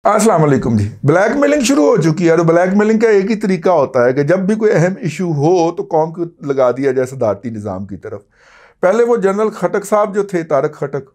अस्सलाम वालेकुम जी। ब्लैकमेलिंग शुरू हो चुकी है और ब्लैकमेलिंग का एक ही तरीका होता है कि जब भी कोई अहम इशू हो तो कौम को लगा दिया जाए सदारती निज़ाम की तरफ। पहले वो जनरल खटक साहब जो थे, तारक खटक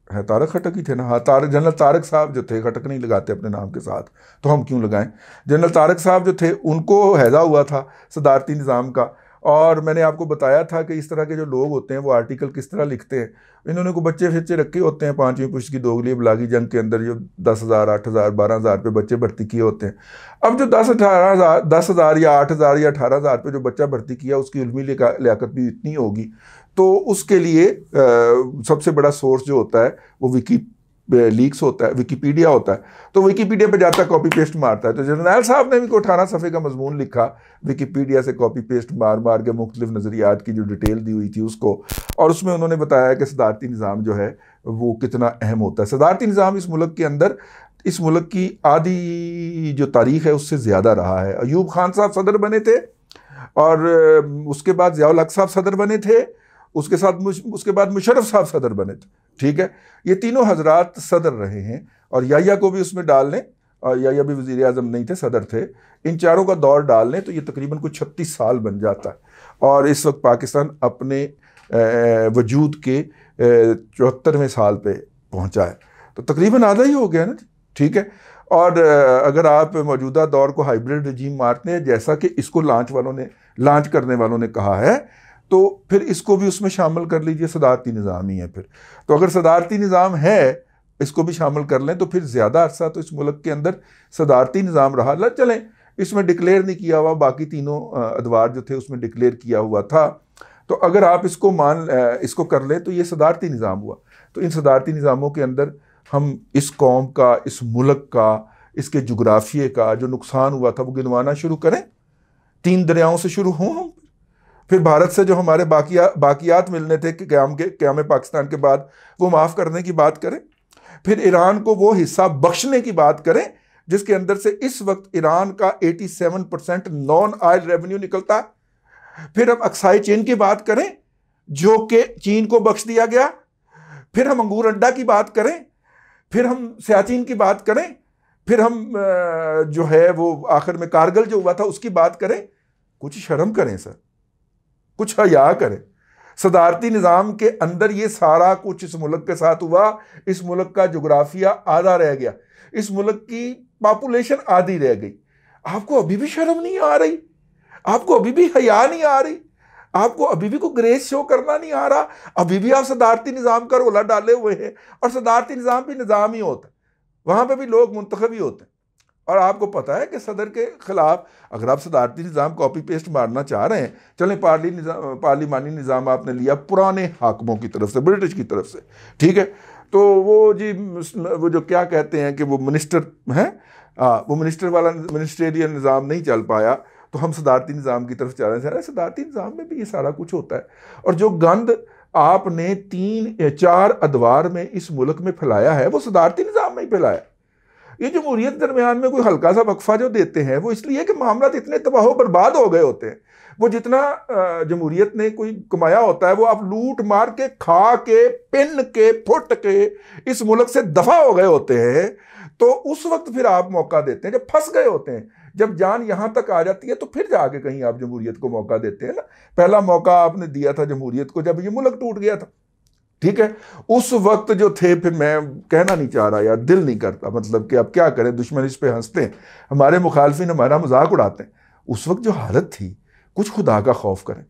है, तारक खटक ही थे ना, हाँ, जनरल तारक साहब जो थे, खटक नहीं लगाते अपने नाम के साथ तो हम क्यों लगाएं। जनरल तारक साहब जो थे उनको हैजा हुआ था सदारती निज़ाम का। और मैंने आपको बताया था कि इस तरह के जो लोग होते हैं वो आर्टिकल किस तरह लिखते हैं। इन्होंने को बच्चे फिच्चे रखे होते हैं 5वीं पुश्त की दोगली बलागी जंग के अंदर, जो 10,000 8,000 12,000 पे बच्चे भर्ती किए होते हैं। अब जो 10,000 या 8,000 या 18,000 पे जो बच्चा भर्ती किया उसकी इल्मी लियाकत भी इतनी होगी, तो उसके लिए सबसे बड़ा सोर्स जो होता है वो लीक्स होता है, विकीपीडिया होता है। तो विकीपीडिया पे जाता है, कॉपी पेस्ट मारता है। तो जर्नैल साहब ने भी 18 सफ़े का मजमून लिखा, विकीपीडिया से कॉपी पेस्ट मार मार के मुख्तलिफ नज़रियात की जो डिटेल दी हुई थी उसको, और उसमें उन्होंने बताया कि सदारती निज़ाम जो है वो कितना अहम होता है। सदारती निज़ाम इस मुल्क के अंदर, इस मुल्क की आधी जो तारीख है उससे ज़्यादा रहा है। अयूब खान साहब सदर बने थे और उसके बाद ज़िया उल हक साहब सदर बने थे, उसके बाद मुशर्रफ साहब सदर बने थे। ठीक है, ये तीनों हजरात सदर रहे हैं और याया को भी उसमें डाल लें, और याया भी वज़ीर आज़म नहीं थे, सदर थे। इन चारों का दौर डाल लें तो ये तकरीबन कुछ 36 साल बन जाता है। और इस वक्त पाकिस्तान अपने वजूद के 74वें साल पे पहुंचा है, तो तकरीबन आधा ही हो गया ना। ठीक है, और अगर आप मौजूदा दौर को हाइब्रिड रजीम मारते हैं जैसा कि इसको लांच करने वालों ने कहा है, तो फिर इसको भी उसमें शामिल कर लीजिए, सदारती निज़ाम ही है फिर। तो अगर सदारती निज़ाम है, इसको भी शामिल कर लें तो फिर ज़्यादा अरसा तो इस मुल्क के अंदर सदारती निज़ाम रहा। ल चलें, इसमें डिक्लेयर नहीं किया हुआ, बाकी तीनों अदवार जो थे उसमें डिक्लेयर किया हुआ था। तो अगर आप इसको कर लें तो ये सदारती निज़ाम हुआ। तो इन सदारती निज़ामों के अंदर हम इस कौम का, इस मुल्क का, इसके जुग्राफिए का जो नुकसान हुआ था वो गिनवाना शुरू करें। 3 दरियाओं से शुरू हों हम, फिर भारत से जो हमारे बाकियात मिलने थे कि क़याम पाकिस्तान के बाद, वो माफ़ करने की बात करें। फिर ईरान को वो हिस्सा बख्शने की बात करें जिसके अंदर से इस वक्त ईरान का 87% नॉन ऑयल रेवेन्यू निकलता है। फिर हम अक्साई चीन की बात करें जो कि चीन को बख्श दिया गया। फिर हम अंगूर अड्डा की बात करें, फिर हम सियाचिन की बात करें, फिर हम जो है वो आखिर में कारगिल जो हुआ था उसकी बात करें। कुछ शर्म करें सर, कुछ हया करें। सदारती निज़ाम के अंदर ये सारा कुछ इस मुल्क के साथ हुआ। इस मुल्क का जुग्राफिया आधा रह गया, इस मुल्क की पॉपुलेशन आधी रह गई। आपको अभी भी शर्म नहीं आ रही? आपको अभी भी हया नहीं आ रही? आपको अभी भी कोई ग्रेस शो करना नहीं आ रहा? अभी भी आप सदारती निज़ाम का रोला डाले हुए हैं। और सदारती निज़ाम भी निज़ाम ही होता है, वहां पर भी लोग मुंतखब ही होते हैं। और आपको पता है कि सदर के खिलाफ अगर आप सदारती निज़ाम कॉपी पेस्ट मारना चाह रहे हैं, चलें पार्लिमानी निज़ाम आपने लिया पुराने हाकमों की तरफ से, ब्रिटिश की तरफ से। ठीक है, तो वो जो क्या कहते हैं कि वो मिनिस्टर हैं, वो मिनिस्टर वाला मिनिस्ट्रियल निज़ाम नहीं चल पाया, तो हम सदारती निज़ाम की तरफ चल रहे हैं। सदारती निज़ाम में भी ये सारा कुछ होता है। और जो गंद आपने 3-4 अदवार में इस मुल्क में फैलाया है वो सदारती निज़ाम में ही फैलाया। ये जमहूरियत दरमियान में कोई हल्का सा वक्फा जो देते हैं वो इसलिए कि मामला इतने तबाह बर्बाद हो गए होते हैं। वो जितना जमहूरियत ने कोई कमाया होता है वो आप लूट मार के, खा के, पिन के, फुट के इस मुल्क से दफा हो गए होते हैं। तो उस वक्त फिर आप मौका देते हैं जब फंस गए होते हैं, जब जान यहां तक आ जाती है, तो फिर जाके कहीं आप जमहूरियत को मौका देते हैं ना। पहला मौका आपने दिया था जमहूरियत को जब ये मुल्क टूट गया था। ठीक है, उस वक्त जो थे, फिर मैं कहना नहीं चाह रहा यार, दिल नहीं करता, मतलब कि अब क्या करें, दुश्मन इस पे हंसते हैं, हमारे मुखालफिन हमारा मजाक उड़ाते हैं। उस वक्त जो हालत थी, कुछ खुदा का खौफ करें।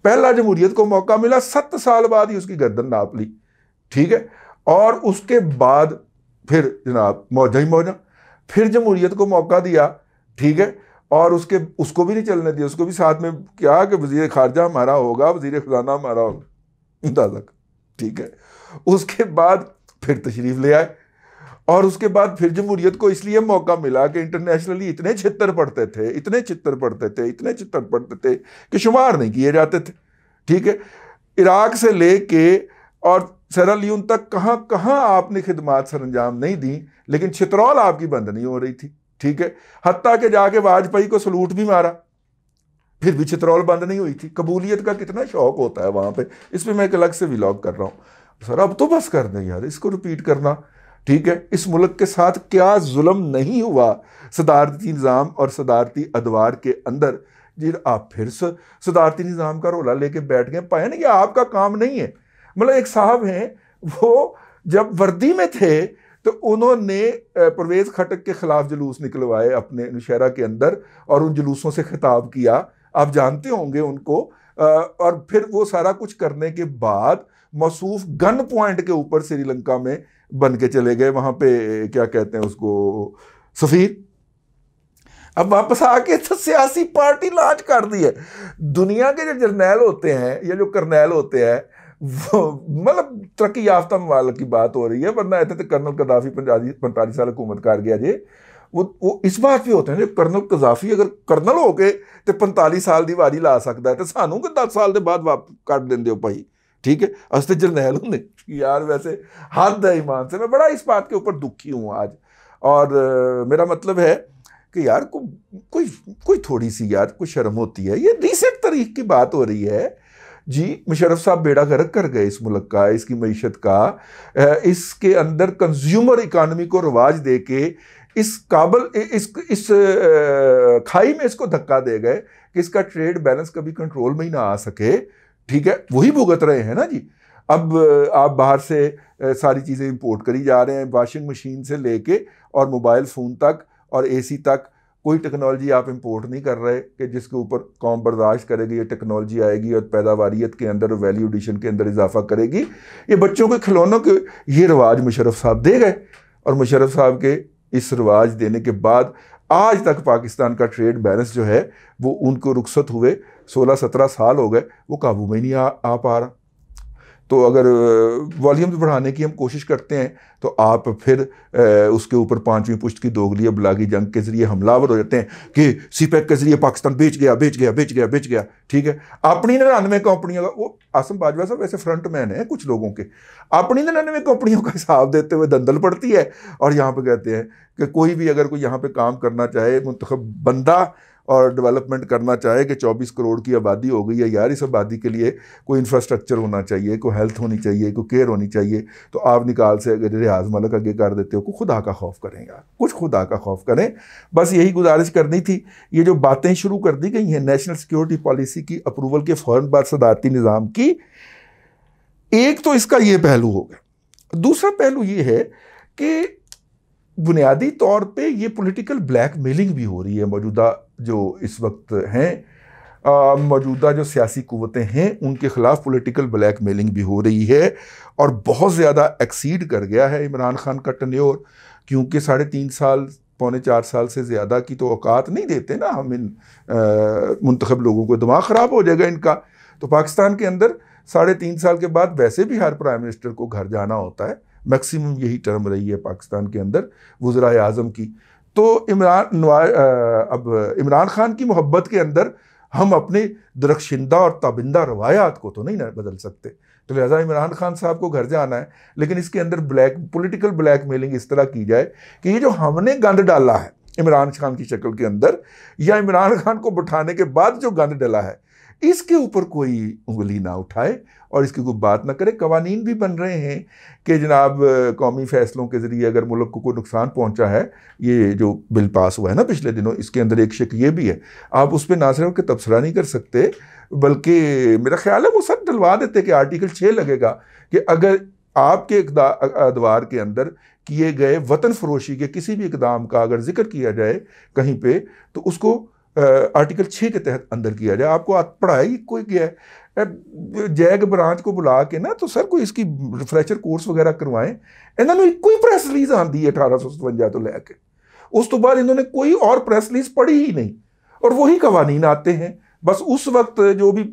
पहला जमहूरियत को मौका मिला, 7 साल बाद ही उसकी गर्दन नाप ली। ठीक है, और उसके बाद फिर जनाब मौजा ही मौजा, फिर जमहूरियत को मौका दिया। ठीक है, और उसको भी नहीं चलने दिया, उसको भी साथ में क्या कि वजीर खारजा हमारा होगा, वजीर खजाना हमारा होगा, दादा। ठीक है, उसके बाद फिर तशरीफ ले आए, और उसके बाद फिर जमहूरियत को इसलिए मौका मिला कि इंटरनेशनली इतने छितर पड़ते थे कि शुमार नहीं किए जाते थे। ठीक है, इराक से लेके और सेरा लियोन तक कहाँ कहाँ आपने खिदमात सरंजाम नहीं दी, लेकिन चित्रौल आपकी बंद नहीं हो रही थी। ठीक है, हत्ता के जाके वाजपेयी को सलूट भी मारा, फिर भी चित्रौल बंद नहीं हुई थी। कबूलियत का कितना शौक होता है वहाँ पे, इस पर मैं एक अलग से व्लॉग कर रहा हूँ सर। अब तो बस कर दें यार, इसको रिपीट करना। ठीक है, इस मुल्क के साथ क्या जुल्म नहीं हुआ सदारती निज़ाम और सदारती अदवार के अंदर, जी आप फिर सदारती निज़ाम का रोला लेके बैठ गए। पाया ना कि आपका काम नहीं है। मतलब एक साहब हैं, वो जब वर्दी में थे तो उन्होंने परवेज़ खटक के खिलाफ जुलूस निकलवाए अपने नौशहरा के अंदर और उन जुलूसों से खिताब किया, आप जानते होंगे उनको। और फिर वो सारा कुछ करने के बाद मौसूफ गन पॉइंट के ऊपर श्रीलंका में बन के चले गए, वहां पे क्या कहते हैं उसको, सफीर। अब वापस आके तो सियासी पार्टी लॉन्च कर दी है। दुनिया के जो जर्नैल होते हैं या जो करनैल होते हैं, वो मतलब तरक्की याफ्ता ममालिक की बात हो रही है, वरना ऐसे तो कर्नल कदाफी 45 साल हुकूमत कर गया जी। वो इस बात पे होते हैं, कर्नल कदाफी अगर कर्नल हो गए तो 45 साल की वारी ला सकता है, तो सानू कि 10 साल के बाद वापस कर देंगे हो भाई, ठीक है। अस तो जरनैल होंगे यार, वैसे हद है ईमान से। मैं बड़ा इस बात के ऊपर दुखी हूँ आज। और मेरा मतलब है कि यार कोई थोड़ी सी यार कोई शर्म होती है। ये रीसेंट तारीख की बात हो रही है जी। मुशर्रफ साहब बेड़ा गर्क कर गए इस मुल्क का, इसकी मईशत का, इसके अंदर कंज्यूमर इकानमी को रवाज दे के इस काबल इस खाई में इसको धक्का दे गए कि इसका ट्रेड बैलेंस कभी कंट्रोल में ही ना आ सके, ठीक है। वही भुगत रहे हैं ना जी। अब आप बाहर से सारी चीज़ें इंपोर्ट करी जा रहे हैं, वॉशिंग मशीन से लेके और मोबाइल फ़ोन तक और एसी तक। कोई टेक्नोलॉजी आप इंपोर्ट नहीं कर रहे कि जिसके ऊपर कौम बर्दाश्त करेगी। ये टेक्नोलॉजी आएगी और पैदावारियत के अंदर, वैल्यू एडिशन के अंदर इजाफा करेगी। ये बच्चों के खिलौनों के ये रिवाज मुशर्रफ साहब दे गए, और मुशर्रफ साहब के इस रिवाज देने के बाद आज तक पाकिस्तान का ट्रेड बैलेंस जो है वो उनको रुखसत हुए 16-17 साल हो गए, वो काबू में नहीं आ पा रहा। तो अगर वॉल्यूम्स बढ़ाने की हम कोशिश करते हैं तो आप फिर उसके ऊपर 5वीं पुश्त की दोगली अबलागी जंग के जरिए हमलावर हो जाते हैं कि सीपैक के जरिए पाकिस्तान बेच गया, ठीक है। अपनी 99 कंपनियों का, वो आसम बाजवा साहब वैसे फ्रंट मैन है कुछ लोगों के, अपनी 99 कंपनियों का हिसाब देते हुए दंदल पड़ती है। और यहाँ पे कहते हैं कि कोई भी अगर कोई यहाँ पे काम करना चाहे, मुंतखब बंदा और डेवलपमेंट करना चाहे कि 24 करोड़ की आबादी हो गई है यार, इस आबादी के लिए कोई इंफ्रास्ट्रक्चर होना चाहिए, कोई हेल्थ होनी चाहिए, कोई केयर होनी चाहिए। तो आप निकाल से अगर रियाज मलक आगे कर देते हो, कुछ खुदा का खौफ करें यार, कुछ खुदा का खौफ करें। बस यही गुजारिश करनी थी। ये जो बातें शुरू कर दी गई हैं नेशनल सिक्योरिटी पॉलिसी की अप्रूवल के फ़ौरन बाद सदारती निज़ाम की, एक तो इसका ये पहलू हो गया। दूसरा पहलू ये है कि बुनियादी तौर पे ये पॉलिटिकल ब्लैकमेलिंग भी हो रही है। मौजूदा जो इस वक्त हैं, मौजूदा जो सियासी कुव्वतें हैं, उनके ख़िलाफ़ पॉलिटिकल ब्लैकमेलिंग भी हो रही है। और बहुत ज़्यादा एक्सीड कर गया है इमरान खान का टन्योर, क्योंकि 3.5 साल 3.25 साल से ज़्यादा की तो औकात नहीं देते ना हम इन मुंतखब लोगों को। दिमाग ख़राब हो जाएगा इनका। तो पाकिस्तान के अंदर 3.5 साल के बाद वैसे भी हर प्राइम मिनिस्टर को घर जाना होता है, मैक्सिमम यही टर्म रही है पाकिस्तान के अंदर वज़राए आज़म की। तो अब इमरान खान की मोहब्बत के अंदर हम अपने दरख्शिंदा और ताबिंदा रवायात को तो नहीं बदल सकते। तो लिहाजा इमरान खान साहब को घर जाना है, लेकिन इसके अंदर पॉलिटिकल ब्लैकमेलिंग इस तरह की जाए कि ये जो हमने गंद डाला है इमरान खान की शक्ल के अंदर, या इमरान खान को बिठाने के बाद जो गंद डाला है, इसके ऊपर कोई उंगली ना उठाए और इसकी कोई बात ना करे। कवानीन भी बन रहे हैं कि जनाब कौमी फैसलों के ज़रिए अगर मुल्क को कोई नुकसान पहुंचा है, ये जो बिल पास हुआ है ना पिछले दिनों, इसके अंदर एक शक ये भी है, आप उस पर ना सिर्फ के तबसरा नहीं कर सकते, बल्कि मेरा ख्याल है वो सब डलवा देते कि आर्टिकल 6 लगेगा कि अगर आपके अदवार के अंदर किए गए वतन फरोशी के किसी भी इकदाम का अगर जिक्र किया जाए कहीं पे, तो उसको आर्टिकल 6 के तहत अंदर किया जाए। आपको पढ़ाई कोई किया है जैग ब्रांच को बुला के ना, तो सर कोई इसकी रिफ्रेशर कोर्स वगैरह करवाएं। इन्होंने कोई प्रेस रिलीज आती है 1857 तो लैके उस तो बाद इन्होंने कोई और प्रेस रिलीज पढ़ी ही नहीं, और वही कवानीन आते हैं। बस उस वक्त जो भी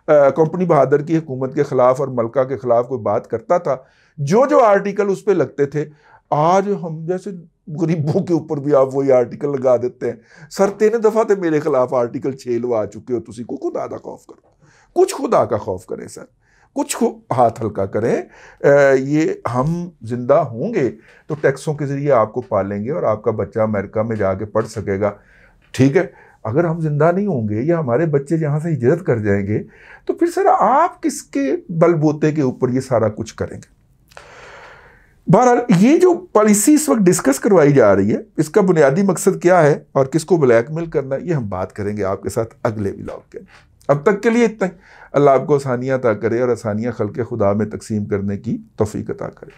कंपनी बहादुर की हुकूमत के खिलाफ और मलका के खिलाफ कोई बात करता था, जो आर्टिकल उस पर लगते थे, आज हम जैसे गरीबों के ऊपर भी आप वही आर्टिकल लगा देते हैं। सर 3 दफ़ा तो मेरे खिलाफ आर्टिकल 6 लवा चुके हो, तुसी को खुदा का खौफ करो, कुछ खुदा का खौफ करें सर, कुछ हाथ हल्का करें। ये हम जिंदा होंगे तो टैक्सों के ज़रिए आपको पालेंगे और आपका बच्चा अमेरिका में जाके पढ़ सकेगा, ठीक है। अगर हम जिंदा नहीं होंगे या हमारे बच्चे यहाँ से हिजरत कर जाएंगे, तो फिर सर आप किसके बलबूते के ऊपर ये सारा कुछ करेंगे। बहरहाल ये जो पॉलिसी इस वक्त डिस्कस करवाई जा रही है, इसका बुनियादी मकसद क्या है और किसको ब्लैकमेल करना है, ये हम बात करेंगे आपके साथ अगले व्लॉग के। अब तक के लिए इतना ही। अल्लाह आपको आसानियाँ अता करे और आसानियाँ खल्क़े खुदा में तकसीम करने की तौफीक अता करे।